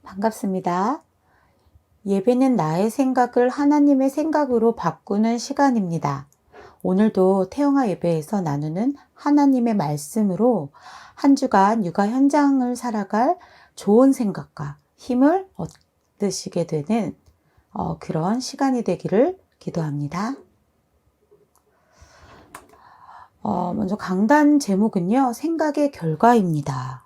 반갑습니다. 예배는 나의 생각을 하나님의 생각으로 바꾸는 시간입니다. 오늘도 태영아 예배에서 나누는 하나님의 말씀으로 한 주간 육아 현장을 살아갈 좋은 생각과 힘을 얻으시게 되는 그런 시간이 되기를 기도합니다. 먼저 강단 제목은요, 생각의 결과입니다.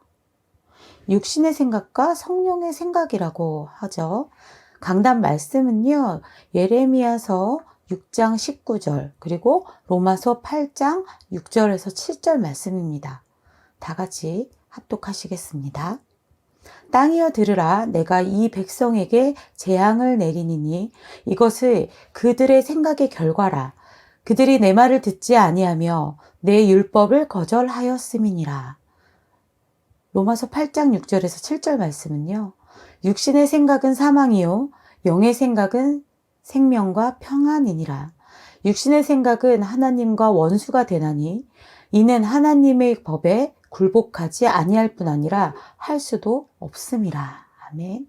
육신의 생각과 성령의 생각이라고 하죠. 강단 말씀은요, 예레미야서 6장 19절, 그리고 로마서 8장 6절에서 7절 말씀입니다. 다 같이 합독하시겠습니다. 땅이여 들으라, 내가 이 백성에게 재앙을 내리니니 이것을 그들의 생각의 결과라. 그들이 내 말을 듣지 아니하며 내 율법을 거절하였음이니라. 로마서 8장 6절에서 7절 말씀은요, 육신의 생각은 사망이요 영의 생각은 생명과 평안이니라. 육신의 생각은 하나님과 원수가 되나니 이는 하나님의 법에 굴복하지 아니할 뿐 아니라 할 수도 없음이라. 아멘.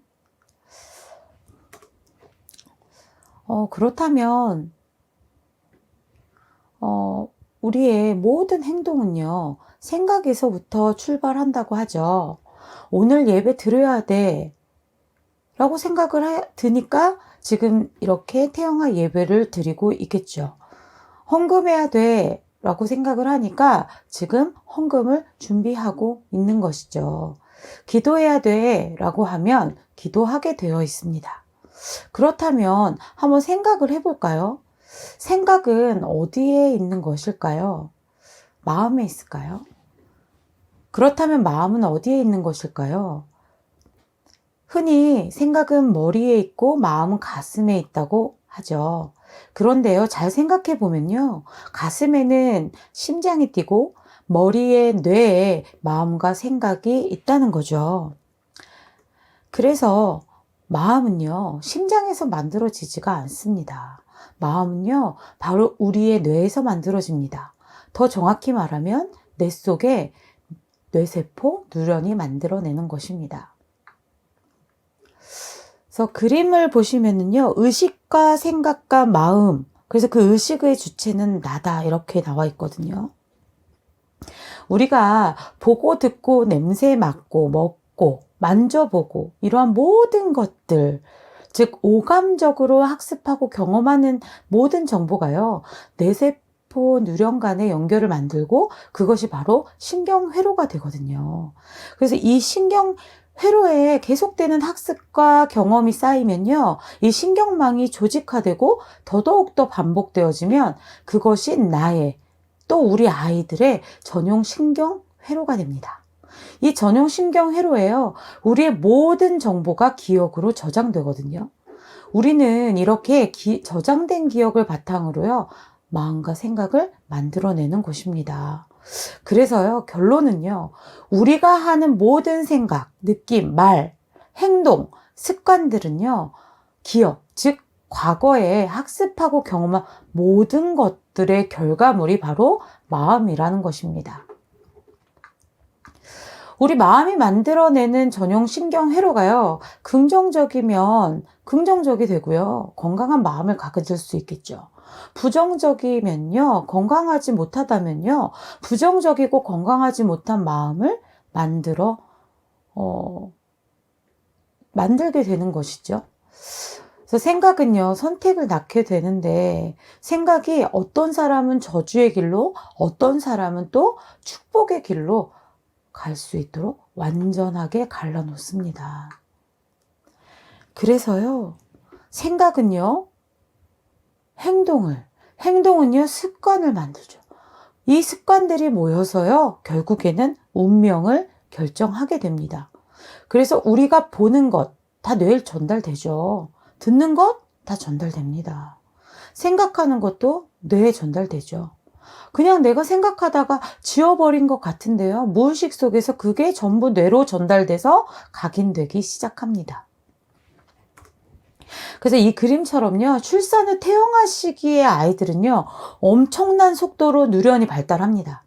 그렇다면 우리의 모든 행동은요, 생각에서부터 출발한다고 하죠. 오늘 예배 드려야 돼 라고 생각을 드니까 지금 이렇게 태영아 예배를 드리고 있겠죠. 헌금해야 돼 라고 생각을 하니까 지금 헌금을 준비하고 있는 것이죠. 기도해야 돼 라고 하면 기도하게 되어 있습니다. 그렇다면 한번 생각을 해볼까요? 생각은 어디에 있는 것일까요? 마음에 있을까요? 그렇다면 마음은 어디에 있는 것일까요? 흔히 생각은 머리에 있고 마음은 가슴에 있다고 하죠. 그런데요, 잘 생각해 보면요, 가슴에는 심장이 뛰고 머리에 뇌에 마음과 생각이 있다는 거죠. 그래서 마음은요, 심장에서 만들어지지가 않습니다. 마음은요, 바로 우리의 뇌에서 만들어집니다. 더 정확히 말하면 뇌 속에 뇌세포, 뉴런이 만들어내는 것입니다. 그래서 그림을 보시면은요, 의식과 생각과 마음, 그래서 그 의식의 주체는 나다, 이렇게 나와 있거든요. 우리가 보고 듣고 냄새 맡고 먹고 만져보고 이러한 모든 것들, 즉 오감적으로 학습하고 경험하는 모든 정보가요, 뇌세포 뉴런 간의 연결을 만들고 그것이 바로 신경회로가 되거든요. 그래서 이 신경회로에 계속되는 학습과 경험이 쌓이면요, 이 신경망이 조직화되고 더더욱더 반복되어지면 그것이 나의, 또 우리 아이들의 전용 신경회로가 됩니다. 이 전용 신경회로에요, 우리의 모든 정보가 기억으로 저장되거든요. 우리는 이렇게 저장된 기억을 바탕으로요, 마음과 생각을 만들어내는 곳입니다. 그래서요, 결론은요, 우리가 하는 모든 생각, 느낌, 말, 행동, 습관들은요, 기억, 즉 과거에 학습하고 경험한 모든 것들의 결과물이 바로 마음이라는 것입니다. 우리 마음이 만들어내는 전용 신경회로가요, 긍정적이면 긍정적이 되고요, 건강한 마음을 가질 수 있겠죠. 부정적이면요, 건강하지 못하다면요, 부정적이고 건강하지 못한 마음을 만들게 되는 것이죠. 그래서 생각은요, 선택을 낳게 되는데, 생각이 어떤 사람은 저주의 길로, 어떤 사람은 또 축복의 길로 갈 수 있도록 완전하게 갈라놓습니다. 그래서요, 생각은요, 행동은요, 습관을 만들죠. 이 습관들이 모여서요, 결국에는 운명을 결정하게 됩니다. 그래서 우리가 보는 것, 다 뇌에 전달되죠. 듣는 것, 다 전달됩니다. 생각하는 것도 뇌에 전달되죠. 그냥 내가 생각하다가 지워버린 것 같은데요, 무의식 속에서 그게 전부 뇌로 전달돼서 각인되기 시작합니다. 그래서 이 그림처럼요, 출산 후 태영아 시기의 아이들은요, 엄청난 속도로 누련이 발달합니다.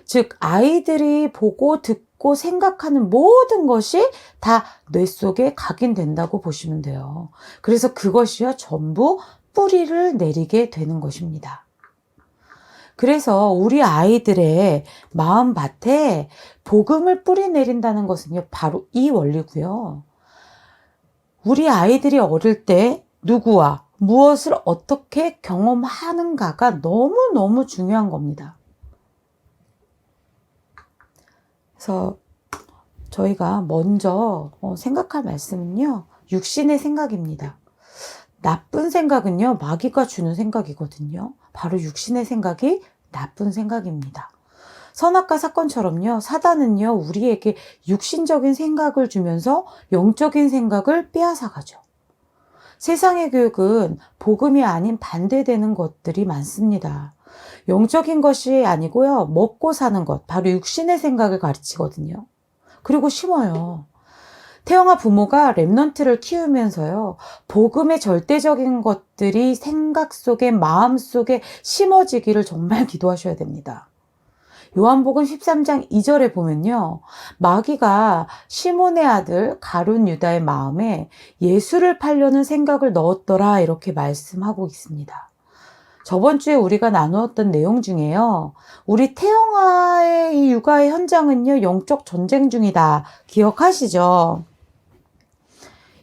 즉 아이들이 보고 듣고 믿고 생각하는 모든 것이 다 뇌 속에 각인된다고 보시면 돼요. 그래서 그것이요 전부 뿌리를 내리게 되는 것입니다. 그래서 우리 아이들의 마음밭에 복음을 뿌리 내린다는 것은요 바로 이 원리고요. 우리 아이들이 어릴 때 누구와 무엇을 어떻게 경험하는가가 너무너무 중요한 겁니다. 그래서 저희가 먼저 생각할 말씀은요, 육신의 생각입니다. 나쁜 생각은요, 마귀가 주는 생각이거든요. 바로 육신의 생각이 나쁜 생각입니다. 선악과 사건처럼요, 사단은요, 우리에게 육신적인 생각을 주면서 영적인 생각을 빼앗아가죠. 세상의 교육은 복음이 아닌 반대되는 것들이 많습니다. 영적인 것이 아니고요, 먹고 사는 것, 바로 육신의 생각을 가르치거든요. 그리고 심어요. 태영아 부모가 렘넌트를 키우면서요, 복음의 절대적인 것들이 생각 속에, 마음 속에 심어지기를 정말 기도하셔야 됩니다. 요한복음 13장 2절에 보면요, 마귀가 시몬의 아들 가룟 유다의 마음에 예수를 팔려는 생각을 넣었더라 이렇게 말씀하고 있습니다. 저번 주에 우리가 나누었던 내용 중에요, 우리 태영아의 이 육아의 현장은요 영적 전쟁 중이다 기억하시죠?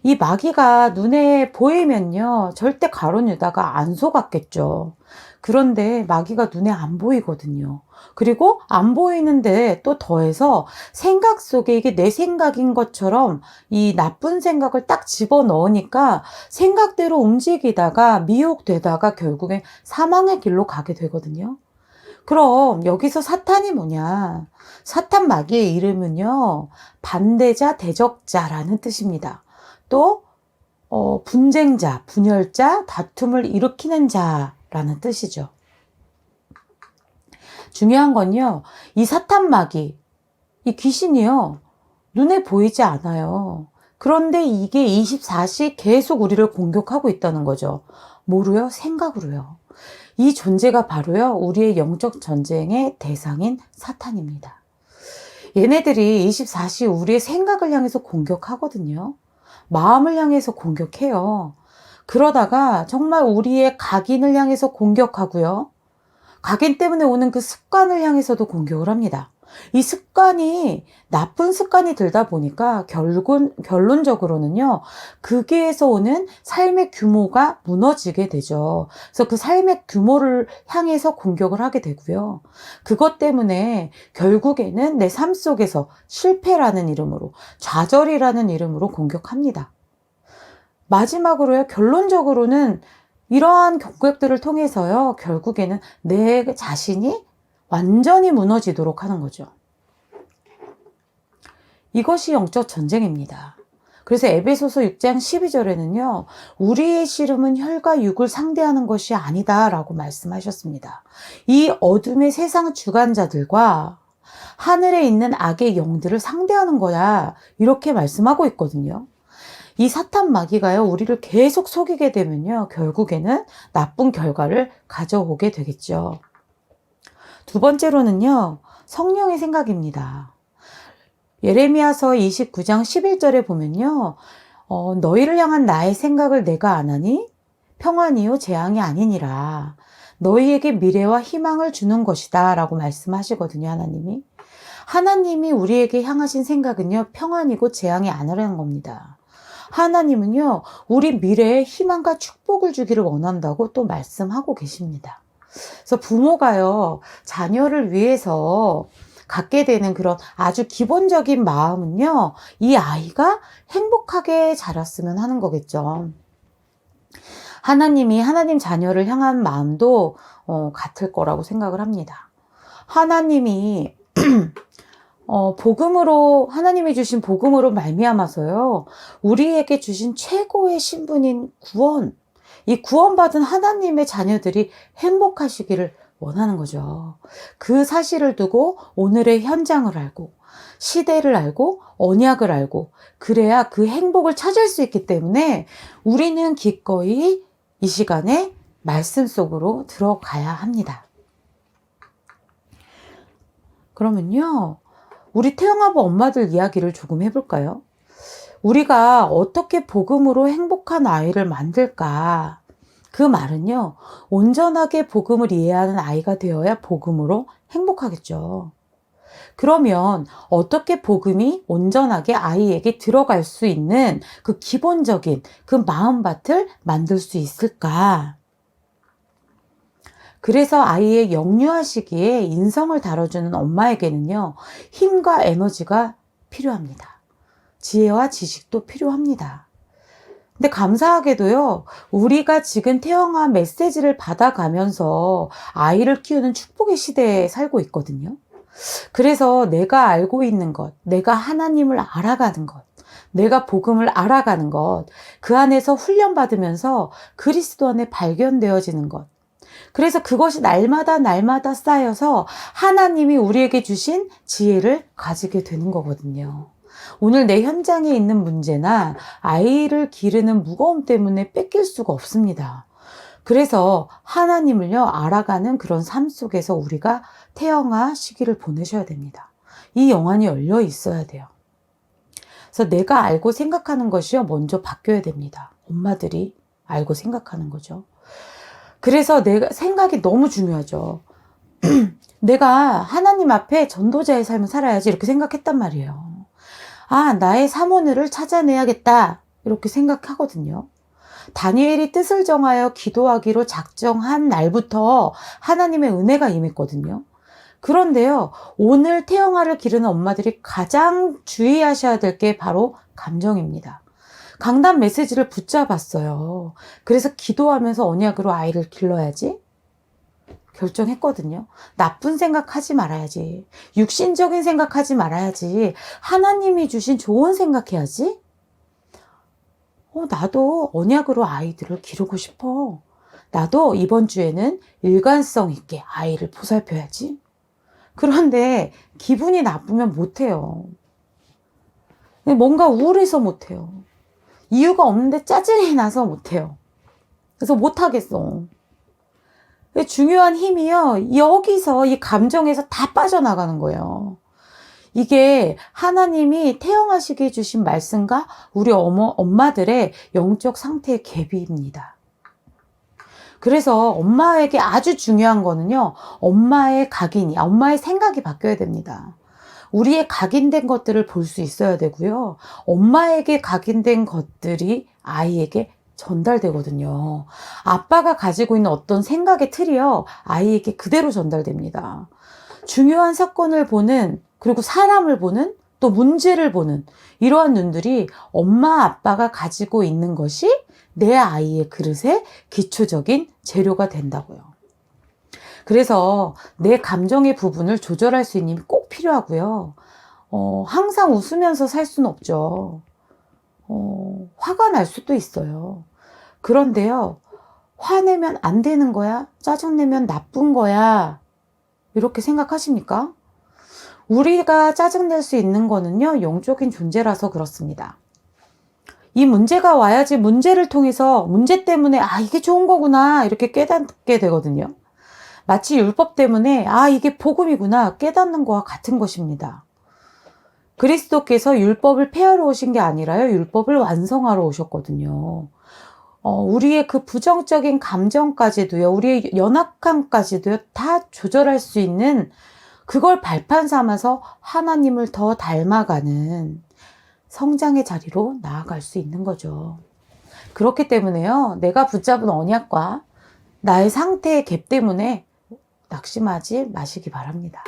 이 마귀가 눈에 보이면요 절대 가룟 유다가 안 속았겠죠. 그런데 마귀가 눈에 안 보이거든요. 그리고 안 보이는데 또 더해서 생각 속에 이게 내 생각인 것처럼 이 나쁜 생각을 딱 집어넣으니까 생각대로 움직이다가 미혹되다가 결국엔 사망의 길로 가게 되거든요. 그럼 여기서 사탄이 뭐냐? 사탄 마귀의 이름은요, 반대자, 대적자라는 뜻입니다. 또 분쟁자, 분열자, 다툼을 일으키는 자라는 뜻이죠. 중요한 건요, 이 사탄 마귀, 이 귀신이요, 눈에 보이지 않아요. 그런데 이게 24시 계속 우리를 공격하고 있다는 거죠. 뭐로요? 생각으로요. 이 존재가 바로요, 우리의 영적 전쟁의 대상인 사탄입니다. 얘네들이 24시 우리의 생각을 향해서 공격하거든요. 마음을 향해서 공격해요. 그러다가 정말 우리의 각인을 향해서 공격하고요. 각인 때문에 오는 그 습관을 향해서도 공격을 합니다. 이 습관이 나쁜 습관이 들다 보니까 결론적으로는요, 거기에서 오는 삶의 규모가 무너지게 되죠. 그래서 그 삶의 규모를 향해서 공격을 하게 되고요. 그것 때문에 결국에는 내 삶 속에서 실패라는 이름으로, 좌절이라는 이름으로 공격합니다. 마지막으로요, 결론적으로는 이러한 공격들을 통해서요, 결국에는 내 자신이 완전히 무너지도록 하는 거죠. 이것이 영적 전쟁입니다. 그래서 에베소서 6장 12절에는요, 우리의 씨름은 혈과 육을 상대하는 것이 아니다 라고 말씀하셨습니다. 이 어둠의 세상 주관자들과 하늘에 있는 악의 영들을 상대하는 거야, 이렇게 말씀하고 있거든요. 이 사탄 마귀가요, 우리를 계속 속이게 되면요, 결국에는 나쁜 결과를 가져오게 되겠죠. 두 번째로는요, 성령의 생각입니다. 예레미야서 29장 11절에 보면요, 너희를 향한 나의 생각을 내가 아나니 평안이요 재앙이 아니니라. 너희에게 미래와 희망을 주는 것이다 라고 말씀하시거든요, 하나님이. 하나님이 우리에게 향하신 생각은요, 평안이고 재앙이 아니라는 겁니다. 하나님은요, 우리 미래에 희망과 축복을 주기를 원한다고 또 말씀하고 계십니다. 그래서 부모가요, 자녀를 위해서 갖게 되는 그런 아주 기본적인 마음은요, 이 아이가 행복하게 자랐으면 하는 거겠죠. 하나님이 하나님 자녀를 향한 마음도 같을 거라고 생각을 합니다. 하나님이 하나님이 주신 복음으로 말미암아서요, 우리에게 주신 최고의 신분인 구원, 이 구원받은 하나님의 자녀들이 행복하시기를 원하는 거죠. 그 사실을 두고 오늘의 현장을 알고, 시대를 알고, 언약을 알고, 그래야 그 행복을 찾을 수 있기 때문에 우리는 기꺼이 이 시간에 말씀 속으로 들어가야 합니다. 그러면요, 우리 태영아부 엄마들 이야기를 조금 해볼까요? 우리가 어떻게 복음으로 행복한 아이를 만들까? 그 말은요, 온전하게 복음을 이해하는 아이가 되어야 복음으로 행복하겠죠. 그러면 어떻게 복음이 온전하게 아이에게 들어갈 수 있는 그 기본적인 그 마음밭을 만들 수 있을까? 그래서 아이의 영유아 시기에 인성을 다뤄주는 엄마에게는요, 힘과 에너지가 필요합니다. 지혜와 지식도 필요합니다. 근데 감사하게도요, 우리가 지금 태영아 메시지를 받아가면서 아이를 키우는 축복의 시대에 살고 있거든요. 그래서 내가 알고 있는 것, 내가 하나님을 알아가는 것, 내가 복음을 알아가는 것, 그 안에서 훈련받으면서 그리스도 안에 발견되어지는 것. 그래서 그것이 날마다 쌓여서 하나님이 우리에게 주신 지혜를 가지게 되는 거거든요. 오늘 내 현장에 있는 문제나 아이를 기르는 무거움 때문에 뺏길 수가 없습니다. 그래서 하나님을요, 알아가는 그런 삶 속에서 우리가 태영아 시기를 보내셔야 됩니다. 이 영안이 열려 있어야 돼요. 그래서 내가 알고 생각하는 것이요, 먼저 바뀌어야 됩니다. 엄마들이 알고 생각하는 거죠. 그래서 내가 생각이 너무 중요하죠. 내가 하나님 앞에 전도자의 삶을 살아야지 이렇게 생각했단 말이에요. 아, 나의 사모늘을 찾아내야겠다 이렇게 생각하거든요. 다니엘이 뜻을 정하여 기도하기로 작정한 날부터 하나님의 은혜가 임했거든요. 그런데요, 오늘 태영아를 기르는 엄마들이 가장 주의하셔야 될 게 바로 감정입니다. 강단 메시지를 붙잡았어요. 그래서 기도하면서 언약으로 아이를 길러야지 결정했거든요. 나쁜 생각하지 말아야지. 육신적인 생각하지 말아야지. 하나님이 주신 좋은 생각해야지. 나도 언약으로 아이들을 기르고 싶어. 나도 이번 주에는 일관성 있게 아이를 보살펴야지. 그런데 기분이 나쁘면 못해요. 뭔가 우울해서 못해요. 이유가 없는데 짜증이 나서 못해요. 그래서 못하겠어. 중요한 힘이요, 여기서 이 감정에서 다 빠져나가는 거예요. 이게 하나님이 태영아시기에 주신 말씀과 우리 엄마들의 영적 상태의 갭입니다. 그래서 엄마에게 아주 중요한 거는요, 엄마의 생각이 바뀌어야 됩니다. 우리의 각인된 것들을 볼 수 있어야 되고요. 엄마에게 각인된 것들이 아이에게 전달되거든요. 아빠가 가지고 있는 어떤 생각의 틀이요, 아이에게 그대로 전달됩니다. 중요한 사건을 보는, 그리고 사람을 보는, 또 문제를 보는 이러한 눈들이 엄마 아빠가 가지고 있는 것이 내 아이의 그릇의 기초적인 재료가 된다고요. 그래서 내 감정의 부분을 조절할 수 있는 힘이 꼭 필요하고요. 항상 웃으면서 살 수는 없죠. 화가 날 수도 있어요. 그런데요, 화내면 안 되는 거야? 짜증내면 나쁜 거야? 이렇게 생각하십니까? 우리가 짜증낼 수 있는 거는요, 영적인 존재라서 그렇습니다. 이 문제가 와야지 문제를 통해서 문제 때문에 이게 좋은 거구나 이렇게 깨닫게 되거든요. 마치 율법 때문에 이게 복음이구나 깨닫는 거와 같은 것입니다. 그리스도께서 율법을 폐하러 오신 게 아니라요, 율법을 완성하러 오셨거든요. 우리의 그 부정적인 감정까지도요, 우리의 연약함까지도요, 다 조절할 수 있는, 그걸 발판 삼아서 하나님을 더 닮아가는 성장의 자리로 나아갈 수 있는 거죠. 그렇기 때문에요, 내가 붙잡은 언약과 나의 상태의 갭 때문에 낙심하지 마시기 바랍니다.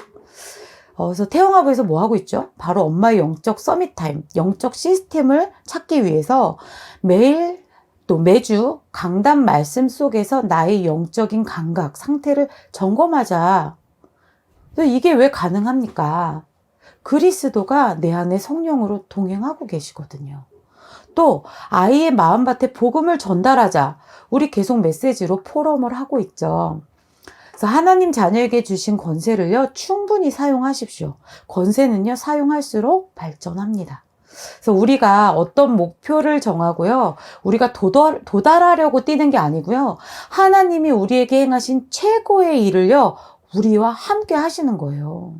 그래서 태영아부에서 뭐 하고 있죠? 바로 엄마의 영적 서밋 타임, 영적 시스템을 찾기 위해서 매일 또 매주 강단 말씀 속에서 나의 영적인 감각, 상태를 점검하자. 이게 왜 가능합니까? 그리스도가 내 안에 성령으로 동행하고 계시거든요. 또 아이의 마음밭에 복음을 전달하자. 우리 계속 메시지로 포럼을 하고 있죠. 그래서 하나님 자녀에게 주신 권세를요, 충분히 사용하십시오. 권세는요, 사용할수록 발전합니다. 그래서 우리가 어떤 목표를 정하고요, 우리가 도달하려고 뛰는 게 아니고요, 하나님이 우리에게 행하신 최고의 일을요, 우리와 함께 하시는 거예요.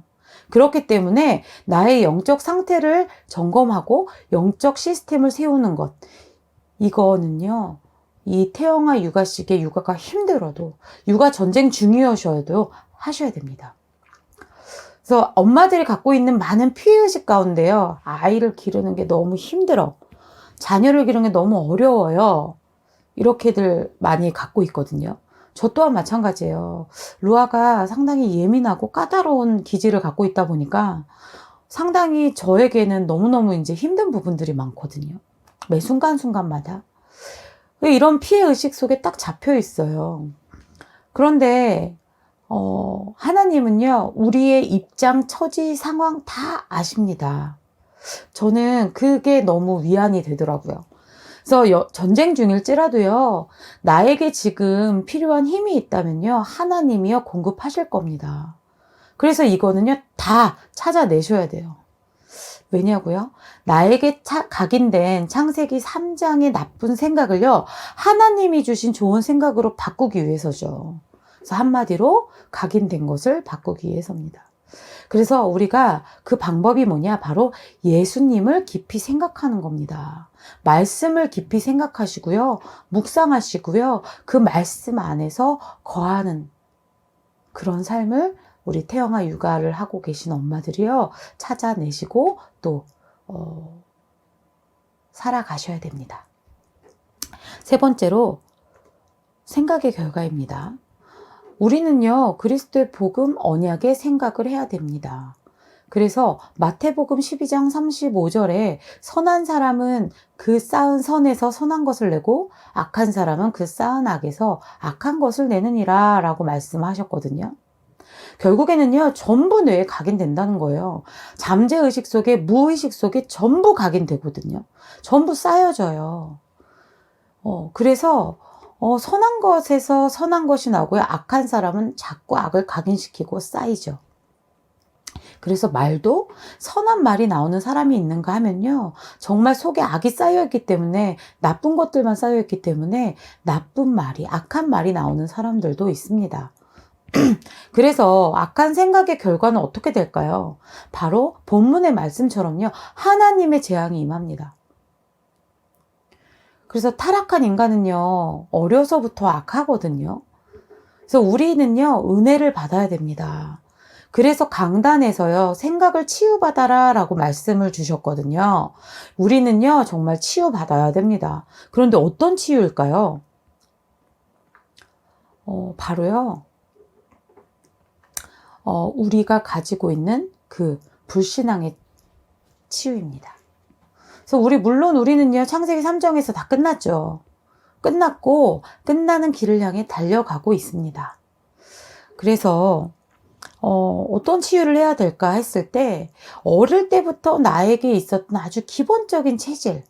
그렇기 때문에 나의 영적 상태를 점검하고 영적 시스템을 세우는 것, 이거는요, 이 태영아 육아식의 육아가 힘들어도, 육아 전쟁 중이셔도 하셔야 됩니다. 그래서 엄마들이 갖고 있는 많은 피해의식 가운데요, 아이를 기르는 게 너무 힘들어, 자녀를 기르는 게 너무 어려워요, 이렇게들 많이 갖고 있거든요. 저 또한 마찬가지예요. 루아가 상당히 예민하고 까다로운 기질을 갖고 있다 보니까 상당히 저에게는 너무너무 이제 힘든 부분들이 많거든요. 매 순간순간마다. 이런 피해의식 속에 딱 잡혀 있어요. 그런데 하나님은요, 우리의 입장, 처지, 상황 다 아십니다. 저는 그게 너무 위안이 되더라고요. 그래서 전쟁 중일지라도요, 나에게 지금 필요한 힘이 있다면요, 하나님이요 공급하실 겁니다. 그래서 이거는요 다 찾아내셔야 돼요. 왜냐고요? 나에게 각인된 창세기 3장의 나쁜 생각을요, 하나님이 주신 좋은 생각으로 바꾸기 위해서죠. 그래서 한마디로 각인된 것을 바꾸기 위해서입니다. 그래서 우리가 그 방법이 뭐냐? 바로 예수님을 깊이 생각하는 겁니다. 말씀을 깊이 생각하시고요, 묵상하시고요, 그 말씀 안에서 거하는 그런 삶을 우리 태영아 육아를 하고 계신 엄마들이요, 찾아내시고 또 살아가셔야 됩니다. 세 번째로 생각의 결과입니다. 우리는요, 그리스도의 복음 언약의 생각을 해야 됩니다. 그래서 마태복음 12장 35절에 선한 사람은 그 쌓은 선에서 선한 것을 내고 악한 사람은 그 쌓은 악에서 악한 것을 내느니라 라고 말씀하셨거든요. 결국에는요, 전부 뇌에 각인된다는 거예요. 잠재의식 속에, 무의식 속에 전부 각인되거든요. 전부 쌓여져요. 그래서 선한 것에서 선한 것이 나고요, 악한 사람은 자꾸 악을 각인시키고 쌓이죠. 그래서 말도 선한 말이 나오는 사람이 있는가 하면요, 정말 속에 악이 쌓여있기 때문에, 나쁜 것들만 쌓여있기 때문에 나쁜 말이, 악한 말이 나오는 사람들도 있습니다. 그래서 악한 생각의 결과는 어떻게 될까요? 바로 본문의 말씀처럼요, 하나님의 재앙이 임합니다. 그래서 타락한 인간은요, 어려서부터 악하거든요. 그래서 우리는요, 은혜를 받아야 됩니다. 그래서 강단에서요, 생각을 치유받아라 라고 말씀을 주셨거든요. 우리는요, 정말 치유받아야 됩니다. 그런데 어떤 치유일까요? 바로요, 우리가 가지고 있는 그 불신앙의 치유입니다. 그래서 물론 우리는요, 창세기 3장에서 다 끝났죠. 끝났고, 끝나는 길을 향해 달려가고 있습니다. 그래서, 어떤 치유를 해야 될까 했을 때, 어릴 때부터 나에게 있었던 아주 기본적인 체질,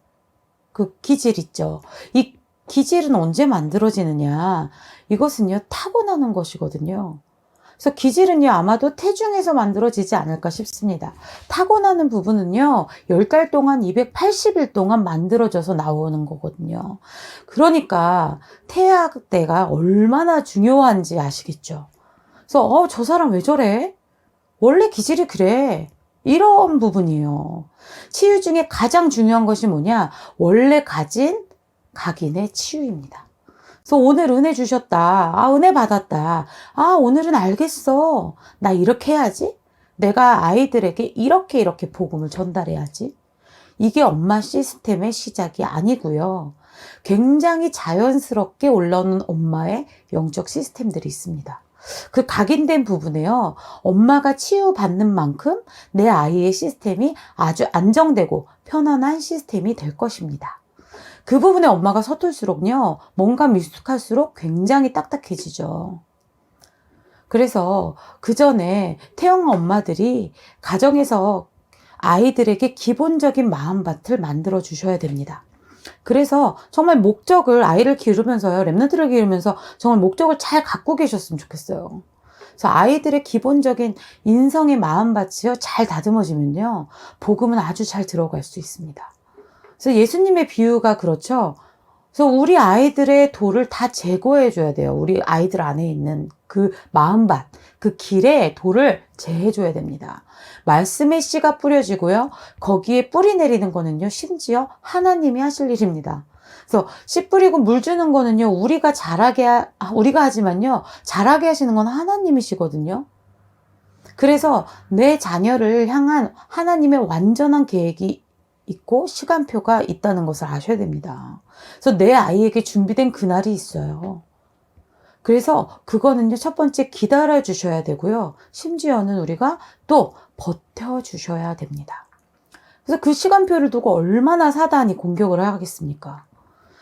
그 기질 있죠. 이 기질은 언제 만들어지느냐? 이것은요, 타고나는 것이거든요. 그래서 기질은요, 아마도 태중에서 만들어지지 않을까 싶습니다. 타고나는 부분은요, 10달 동안 280일 동안 만들어져서 나오는 거거든요. 그러니까 태아 때가 얼마나 중요한지 아시겠죠? 그래서 저 사람 왜 저래? 원래 기질이 그래. 이런 부분이에요. 치유 중에 가장 중요한 것이 뭐냐? 원래 가진 각인의 치유입니다. 그래서 오늘 은혜 주셨다. 은혜 받았다. 오늘은 알겠어. 나 이렇게 해야지. 내가 아이들에게 이렇게 복음을 전달해야지. 이게 엄마 시스템의 시작이 아니고요. 굉장히 자연스럽게 올라오는 엄마의 영적 시스템들이 있습니다. 그 각인된 부분에요, 엄마가 치유받는 만큼 내 아이의 시스템이 아주 안정되고 편안한 시스템이 될 것입니다. 그 부분에 엄마가 서툴수록요, 뭔가 미숙할수록 굉장히 딱딱해지죠. 그래서 그 전에 태영아 엄마들이 가정에서 아이들에게 기본적인 마음밭을 만들어 주셔야 됩니다. 그래서 정말 목적을, 아이를 기르면서요, 렘넌트를 기르면서 정말 목적을 잘 갖고 계셨으면 좋겠어요. 그래서 아이들의 기본적인 인성의 마음밭이요, 잘 다듬어지면요, 복음은 아주 잘 들어갈 수 있습니다. 그래서 예수님의 비유가 그렇죠. 그래서 우리 아이들의 돌을 다 제거해 줘야 돼요. 우리 아이들 안에 있는 그 마음밭, 그 길에 돌을 제해 줘야 됩니다. 말씀의 씨가 뿌려지고요. 거기에 뿌리 내리는 거는요, 심지어 하나님이 하실 일입니다. 그래서 씨 뿌리고 물 주는 거는요, 우리가 우리가 하지만요, 자라게 하시는 건 하나님이시거든요. 그래서 내 자녀를 향한 하나님의 완전한 계획이 있고 시간표가 있다는 것을 아셔야 됩니다. 그래서 내 아이에게 준비된 그날이 있어요. 그래서 그거는요, 첫 번째 기다려 주셔야 되고요. 심지어는 우리가 또 버텨 주셔야 됩니다. 그래서 그 시간표를 두고 얼마나 사단이 공격을 하겠습니까?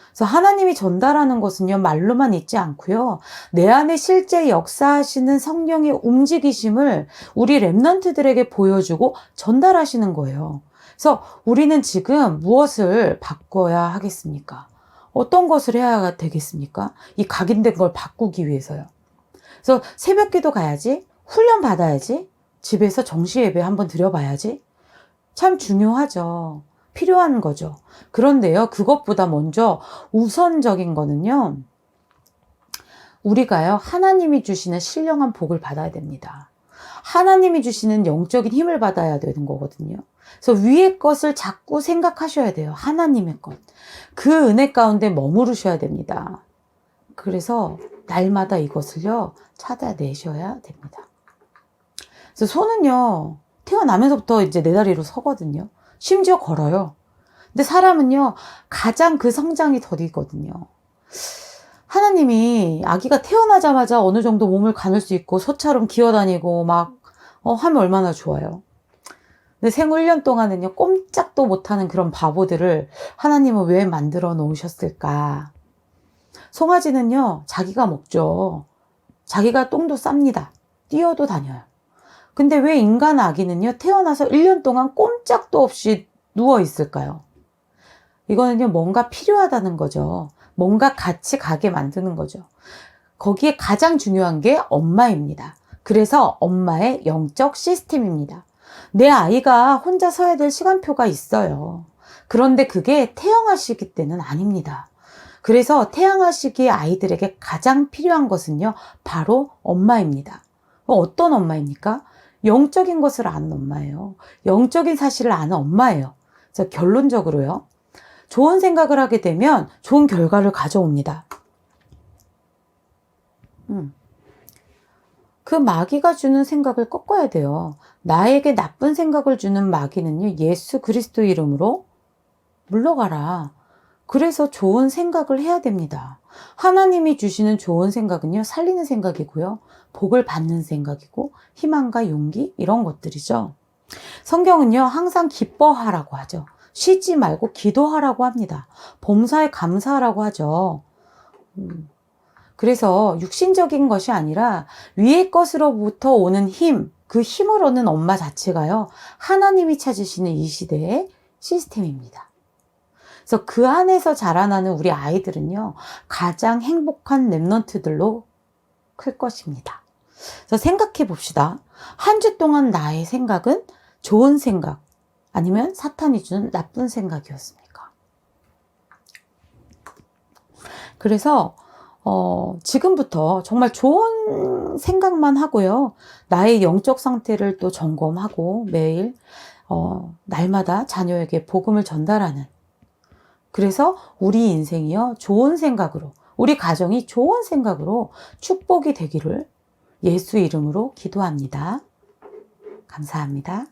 그래서 하나님이 전달하는 것은요, 말로만 있지 않고요. 내 안에 실제 역사하시는 성령의 움직이심을 우리 렘넌트들에게 보여주고 전달하시는 거예요. 그래서 우리는 지금 무엇을 바꿔야 하겠습니까? 어떤 것을 해야 되겠습니까? 이 각인된 걸 바꾸기 위해서요. 그래서 새벽 기도 가야지, 훈련 받아야지, 집에서 정시 예배 한번 드려봐야지. 참 중요하죠. 필요한 거죠. 그런데요, 그것보다 먼저 우선적인 거는요, 우리가요, 하나님이 주시는 신령한 복을 받아야 됩니다. 하나님이 주시는 영적인 힘을 받아야 되는 거거든요. 그래서 위의 것을 자꾸 생각하셔야 돼요. 하나님의 것. 그 은혜 가운데 머무르셔야 됩니다. 그래서 날마다 이것을요, 찾아내셔야 됩니다. 그래서 소는요, 태어나면서부터 이제 네 다리로 서거든요. 심지어 걸어요. 근데 사람은요, 가장 그 성장이 더디거든요. 하나님이 아기가 태어나자마자 어느 정도 몸을 가눌 수 있고 소처럼 기어다니고 막 하면 얼마나 좋아요. 근데 생후 1년 동안은요, 꼼짝도 못하는 그런 바보들을 하나님은 왜 만들어 놓으셨을까? 송아지는요, 자기가 먹죠. 자기가 똥도 쌉니다. 뛰어도 다녀요. 근데 왜 인간 아기는요, 태어나서 1년 동안 꼼짝도 없이 누워 있을까요? 이거는요, 뭔가 필요하다는 거죠. 뭔가 같이 가게 만드는 거죠. 거기에 가장 중요한 게 엄마입니다. 그래서 엄마의 영적 시스템입니다. 내 아이가 혼자 서야 될 시간표가 있어요. 그런데 그게 태영아 시기 때는 아닙니다. 그래서 태영아 시기의 아이들에게 가장 필요한 것은요, 바로 엄마입니다. 어떤 엄마입니까? 영적인 것을 아는 엄마예요. 영적인 사실을 아는 엄마예요. 그래서 결론적으로요, 좋은 생각을 하게 되면 좋은 결과를 가져옵니다. 그 마귀가 주는 생각을 꺾어야 돼요. 나에게 나쁜 생각을 주는 마귀는요, 예수 그리스도 이름으로 물러가라. 그래서 좋은 생각을 해야 됩니다. 하나님이 주시는 좋은 생각은요, 살리는 생각이고요, 복을 받는 생각이고, 희망과 용기, 이런 것들이죠. 성경은요, 항상 기뻐하라고 하죠. 쉬지 말고 기도하라고 합니다. 범사에 감사하라고 하죠. 그래서 육신적인 것이 아니라 위의 것으로부터 오는 힘, 그 힘을 얻는 엄마 자체가요, 하나님이 찾으시는 이 시대의 시스템입니다. 그래서 그 안에서 자라나는 우리 아이들은요, 가장 행복한 렘넌트들로 클 것입니다. 그래서 생각해 봅시다. 한 주 동안 나의 생각은 좋은 생각, 아니면 사탄이 주는 나쁜 생각이었습니까? 그래서 지금부터 정말 좋은 생각만 하고요, 나의 영적 상태를 또 점검하고 매일 날마다 자녀에게 복음을 전달하는, 그래서 우리 인생이요, 좋은 생각으로, 우리 가정이 좋은 생각으로 축복이 되기를 예수 이름으로 기도합니다. 감사합니다.